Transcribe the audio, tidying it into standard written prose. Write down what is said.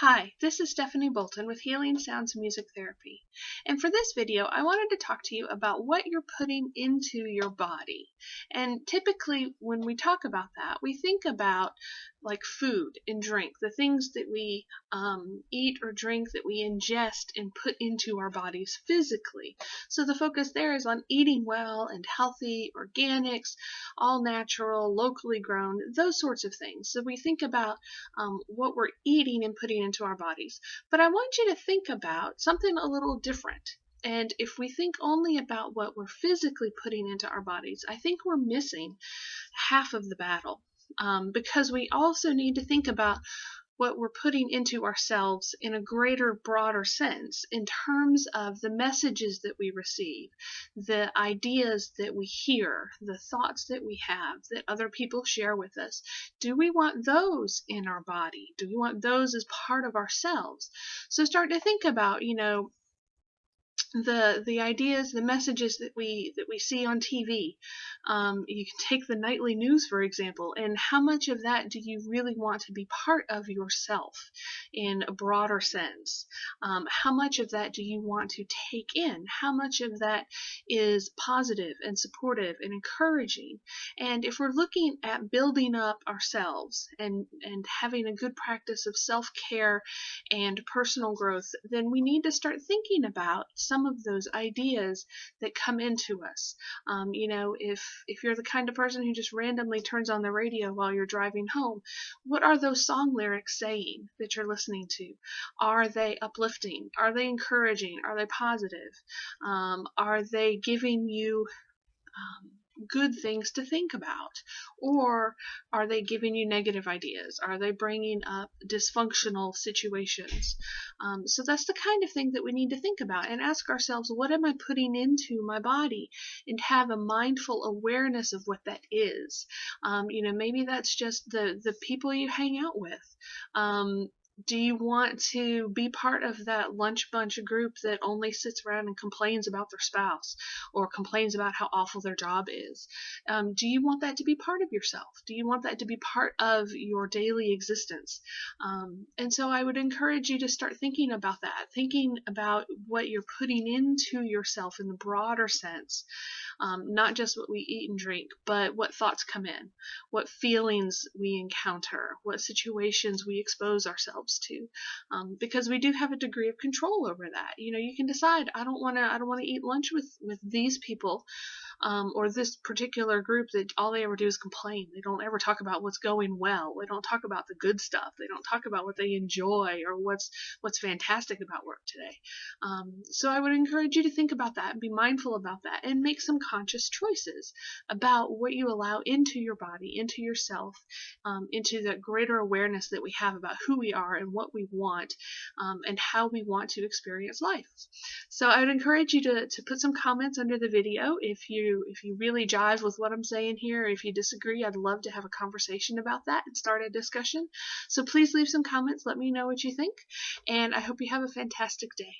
Hi, this is Stephanie Bolton with Healing Sounds Music Therapy. And for this video, I wanted to talk to you about what you're putting into your body. And typically, when we talk about that, we think about like food and drink, the things that we eat or drink that we ingest and put into our bodies physically. So the focus there is on eating well and healthy, organics, all natural, locally grown, those sorts of things. So we think about what we're eating and putting into our bodies. But I want you to think about something a little different. And if we think only about what we're physically putting into our bodies, I think we're missing half of the battle. Because we also need to think about what we're putting into ourselves in a greater, broader sense in terms of the messages that we receive, the ideas that we hear, the thoughts that we have, that other people share with us. Do we want those in our body? Do we want those as part of ourselves? So start to think about, the ideas, the messages that we see on TV. You can take the nightly news, for example, and how much of that do you really want to be part of yourself in a broader sense? How much of that do you want to take in? How much of that is positive and supportive and encouraging? And if we're looking at building up ourselves and having a good practice of self-care and personal growth, then we need to start thinking about some of those ideas that come into us. If you're the kind of person who just randomly turns on the radio while you're driving home, what are those song lyrics saying that you're listening to? Are they uplifting? Are they encouraging? Are they positive? Are they giving you good things to think about? Or are they giving you negative ideas? Are they bringing up dysfunctional situations? So that's the kind of thing that we need to think about and ask ourselves, what am I putting into my body? And have a mindful awareness of what that is. Maybe that's just the people you hang out with. Do you want to be part of that lunch bunch group that only sits around and complains about their spouse or complains about how awful their job is? Do you want that to be part of yourself? Do you want that to be part of your daily existence? And so I would encourage you to start thinking about that, thinking about what you're putting into yourself in the broader sense. Not just what we eat and drink, but what thoughts come in, what feelings we encounter, what situations we expose ourselves to, because we do have a degree of control over that. You can decide, I don't want to eat lunch with these people, or this particular group that all they ever do is complain. They don't ever talk about what's going well. They don't talk about the good stuff. They don't talk about what they enjoy or what's fantastic about work today. So I would encourage you to think about that and be mindful about that and make some conscious choices about what you allow into your body, into yourself, into the greater awareness that we have about who we are and what we want, and how we want to experience life. So I would encourage you to put some comments under the video if you really jive with what I'm saying here. If you disagree, I'd love to have a conversation about that and start a discussion. So please leave some comments. Let me know what you think, and I hope you have a fantastic day.